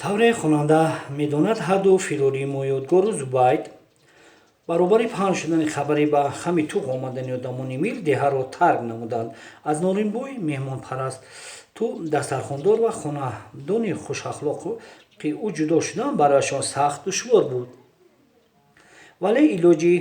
тавре хонанда медонад ҳарду фирори моёдгору зубайд баробари паҳн шудани хабаре ба хами туғ омадани одамони мир деҳаро тарк намуданд. Аз Норимбой меҳмонпарасту дастархондор ва хонадони хушахлоқи ӯ ҷудо шудан барояшон сахт душвор буд, вале илоҷи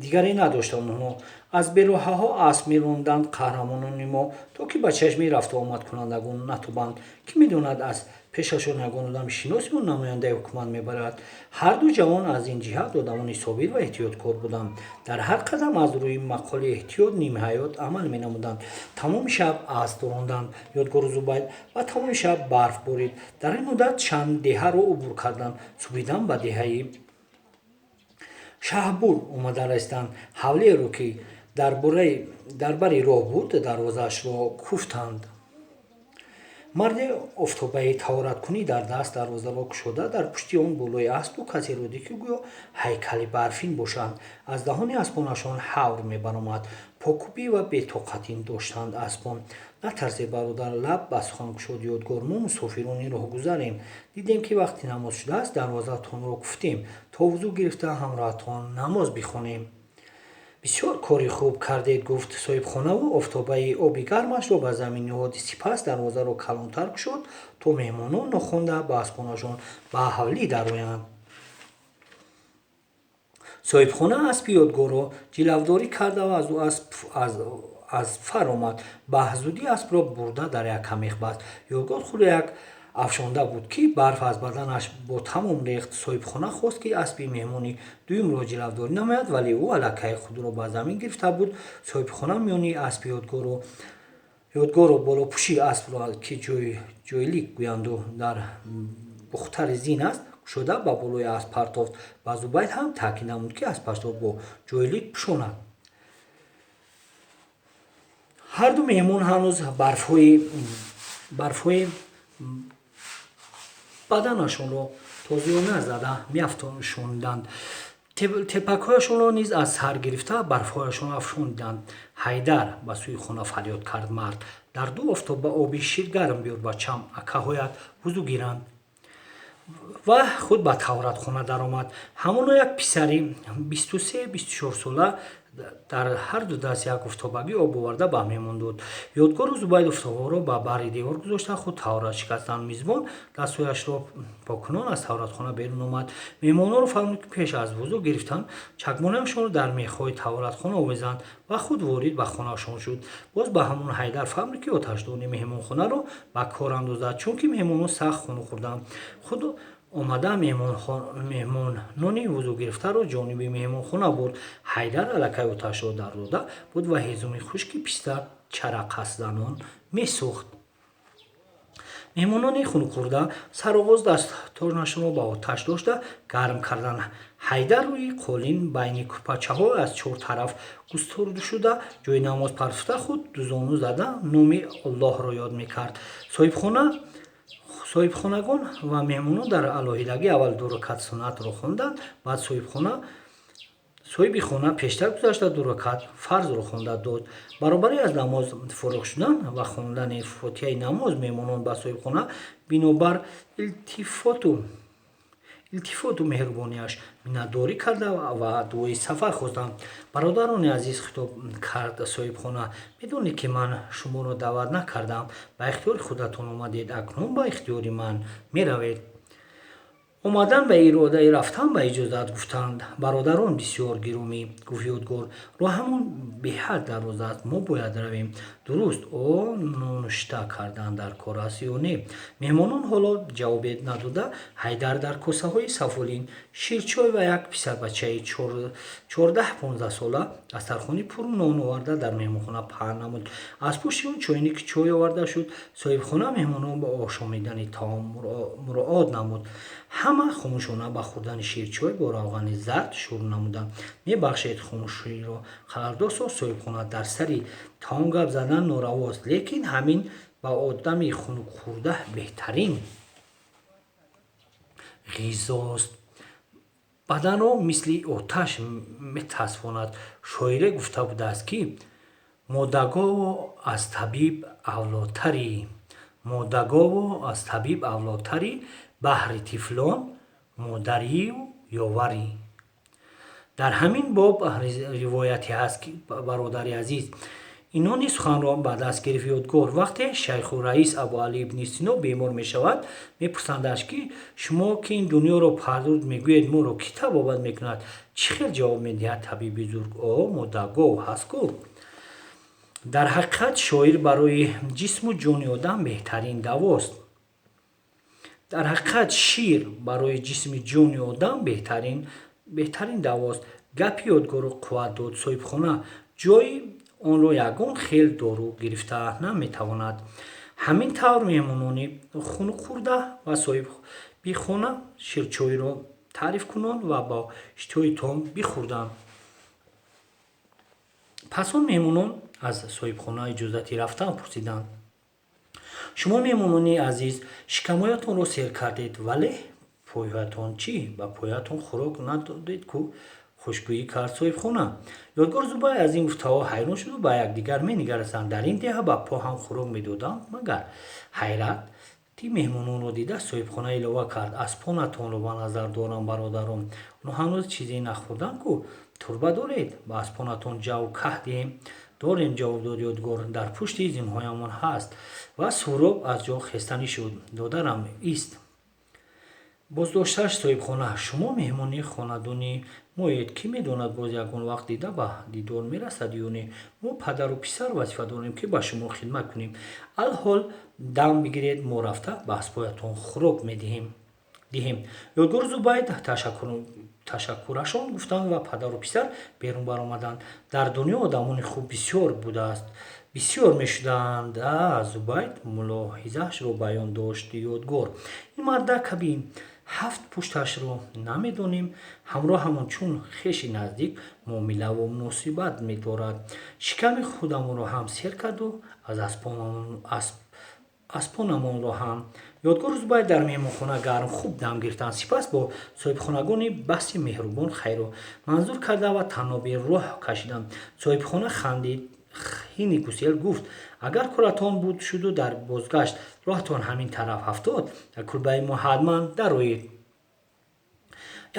дигаре надоштанд. онҳо аз бероҳаҳо асп меронданд. қаҳрамонони мо то ки ба чашми рафтуомадкунандагон натобанд, ки медонад аз пешашон ягон одами шиноси ё намояндаи ҳукумат мебарад. Ҳарду ҷавон аз ин ҷиҳат одамони собир ва эҳтиёткор буданд. Дар ҳар қадам аз рӯи мақоли эҳтиёт нимҳаёт амал менамуданд. тамоми шаб асп ронданд. ёдгору Зубайд ва тамоми шаб барф борид. Дар ин муддат чанд деҳаро убур карданд. субҳидан ба деҳаи шаҳрбур омада расиданд. ҳавлиеро ки дар бари роҳ буд, дарвозаашро куфтанд. марди офтобаи таҳораткунӣ дар даст дарвозаро кушода дар пушти он болои аспу касеро дид, ки гӯё ҳайкали барфин бошанд. аз даҳони аспонашон ҳавр мебаромад. покӯбӣ ва бетоқатӣ доштанд аспон. натарсед бародар, лаб ба сухан кушод ёдгор. мо мусофирони роҳгузарем. дидем, ки вақти намоз шудааст, дарвозаатонро куфтем, то вузӯ гирифта ҳамроҳатон намоз бихонем. бисёр кори хуб кардед, гуфт соҳибхонаву офтобаи оби гармашро ба замин наҳод. сипас дарвозаро калонтар кушод, то меҳмонон нохонда ба аспонашон ба ҳавлӣ дароянд. соҳибхона аспи ёдгорро ҷилавдорӣ карда ва аз ӯ аз фар омад. баҳзудӣ аспро бурда дар як камех баст. ёдгор худо як афшонда буд, ки барф аз баданаш бо тамом рехт. соҳибхона хост, ки аспи меҳмони дуюмро ҷилавдорӣ намояд, вале ӯ аллакай худро ба замин гирифта буд. соҳибхона миёни аспи ёдгорро болопӯши аспро, ки ҷойлик гӯянду дар бухтари зин аст, кушода ба болои асп партофт. ба Зубайд ҳам таъкид намуд, ки аспашро бо ҷойлик пӯшонад. ҳарду меҳмон ҳанӯз барфҳои баданашонро тозиона зада меафшонданд. тепакҳояшонро низ аз сар гирифта барфҳояшон афшонданд. ҳайдар, ба сӯи хона фарёд кард мард. дар ду офтоба оби шир гарм биёр, бачам, акаҳоят вузӯ гиранд. ва худ ба тавратхона даромад. ҳамоно як писари 23-24 сола дар ҳарду даст як офтобагӣ об оварда ба меҳмон дод. ёдгору Зубайд офтобаро ба баҳри девор гузошта худ таврат шикастанд. мизбон дастҳояшро покунон аз тавратхона берун омад. меҳмононро фармуд, ки пеш аз вузӯ гирифтан чакмонаашонро дар мехҳои тавратхона овезанд ва худ ворид ба хонаашон шуд. боз ба ҳамон ҳайдар фармуд, ки оташдони меҳмонхонаро ба кор андозад, чунки меҳмонон сахт хунук хӯрданд. худ омада меҳмонони вузӯ гирифтаро ҷониби меҳмонхона бурд. ҳайдар аллакай оташро дар дода буд ва ҳезуми хушки писта чарақазанон месӯхт. меҳмонони хунукхӯрда сароғоз дастонашонро ба оташ дошта гарм карданд. ҳайдар рӯи қолин байни кӯрпачаҳо аз чор тараф густурдшуда ҷойи намоз партофта худ дузону зада номи Аллоҳро ёд мекард. соҳибхонагон ва меҳмонон дар алоҳидагӣ аввал ду ракат суннатро хонданд. баъд соҳиби хона пештар гузашта ду ракат фарзро хонда дод. баробари аз намоз фориғ шудан ва хондани фотиҳаи намоз, меҳмонон ба соҳибхона бинобар илтифоту меҳрубонияш миннатдорӣ карда ва дуои сафар хостанд. бародарони азиз, хитоб кард соҳибхона, медонед, ки ман шуморо даъват накардам. ба ихтиёри худатон омадед. акнун ба ихтиёри ман меравед. омадан ба иродаи рафтан ба иҷозат гуфтанд. бародарон бисёр гиромӣ, гуфт ёдгор, роҳ ҳамон беҳад дароз аст. мо бояд равем. дуруст, нонушта кардан дар кор аст ё не? меҳмонон ҳоло ҷавобе надода, ҳайдар дар косаҳои сафолин ширчой ва як писарбачаи 14-15 сола дастархони пуру нон оварда дар меҳмонхона паҳн намуд. аз пушти он чойники чой оварда шуд. соҳибхона меҳмонон ба ошомидани таом муроот намуд. ҳама хомӯшона ба хӯрдани ширчой бо равғани зард шурӯъ намуданд. мебахшед, хомӯширо халалдор сохт соҳибхона. дар сари таом гап задан норавост, лекин ҳамин ба одами хунукхӯрда беҳтарин ғизост. баданро мисли оташ метасбонад. шоире гуфта будааст, ки модагово аз табиб авлотари моддагово аз табиб авлодтари баҳри тифлон модарию ёварӣ. дар ҳамин боб ривояте ҳаст ки бародари азиз инони суханро ба даст гирифт ёдгор вақте шайху раис абуалӣ ибни сино бемор мешавад мепурсандаш ки шумо ки ин дунёро пардуд мегӯед моро кӣ табобат мекунад чӣ хел ҷавоб медиҳад табиби бузург о моддагов ҳаст ку. дар ҳақиқат шоир барои ҷисму ҷони одам беҳтарин давост. дар ҳақиқат шир барои ҷисми ҷони одам беҳтарин давост. гапи ёдгору қувват дод соҳибхона ҷойи онро ягон хел дору гирифта наметавонад. ҳамин тавр меҳмонони хунукхӯрда ва соҳиби хона ширчойро таъриф кунанд ва бо иштиҳои том бихӯрданд. пас он меҳмонон аз соҳибхона иҷозати рафтан пурсиданд. шумо меҳмонони азиз шикамоятонро сер кардед, вале пояатон чӣ? Ба пояатон хӯрок надодед ку? хушгӯӣ кард соҳибхона. ёдгор зубай аз ин гуфтаҳо ҳайрон шуду ба якдигар менигаристанд. дар ин деҳа ба по ҳам хӯрок медоданд магар? ҳайрати меҳмононро дида соҳибхона илова кард: аспонатонро ба назар дорам бародарон, онҳо ҳанӯз чизе нахӯрданд ку? турба доред? ба аспонатон ҷаву каҳ диҳем? дорем, ҷавоб дод ёдгор, дар пушти зинҳоямон ҳаст. ва суҳроб аз ҷо хестанӣ шуд. додарам ист. боздошташ соҳибхона: шумо меҳмони хонадони моед, кӣ медонад боз ягон вақт дида ба дидор мерасад ё не? мо падару писар вазифа дорем ки ба шумо хидмат кунем. алҳол дам бигиред, мо рафта ба аспоятон хӯрок диҳем. ёдгор зубайд ташаккурашон гуфтанд ва падару писар берун баромаданд. дар дунё одамони хуб бисёр будааст, бисёр мешуданд. зубайд мулоҳизаашро баён дошт ёдгор. ин мардак бин, ҳафт пушташро намедонем, ҳамроҳамон чун хеши наздик муомилаву муносибат медорад. шиками худамонро ҳам сер карду аз аспонамонро ҳам. ёдгору зубайд дар меҳмонхона гарм хуб дам гирифтанд. сипас бо соҳибхонагони баҳси меҳрубон хайру манзур карда ва танобӣ роҳ кашиданд. соҳибхона хандид, ҳини гусел гуфт: агар кӯратон буд шуду дар бозгашт роҳатон ҳамин тараф ҳафтод, кӯлбаи мо ҳатман дароед.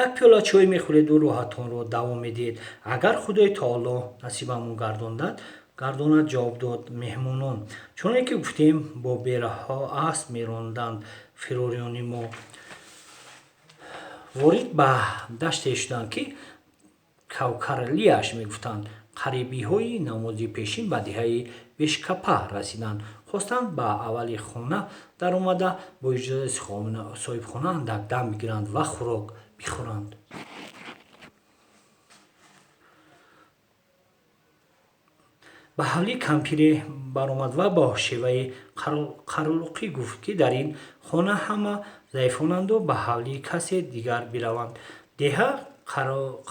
як пиёла чой мехӯреду роҳатонро давом медиҳед. агар худои таоло насибамон гардонад, ҷавоб дод меҳмонон. чуноне ки гуфтем, бо бераҳо асп меронданд. фирориёни мо ворид ба даште шуданд ки кавкарлияш мегуфтанд. қарибиҳои намози пешин ба деҳаи бешкапа расиданд. хостанд ба аввали хона даромада бо иҷозаи соҳибхона андак дам бигиранд ва хӯрок бихӯранд. ба ҳавли кампире баромад ва бо шеваи қарлуқӣ гуфт ки дар ин хона ҳама заифонанду ба ҳавли касе дигар бираванд. деҳа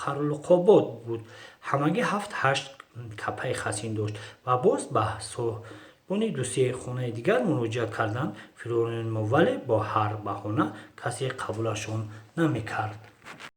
қарлуқобод буд. ҳамагӣ 7-8 капаи хасин дошт ва боз ба соҳибони ду-се хонаи дигар муроҷиат карданд фирориёни мо, вале бо ҳар баҳона касе қабулашон намекард.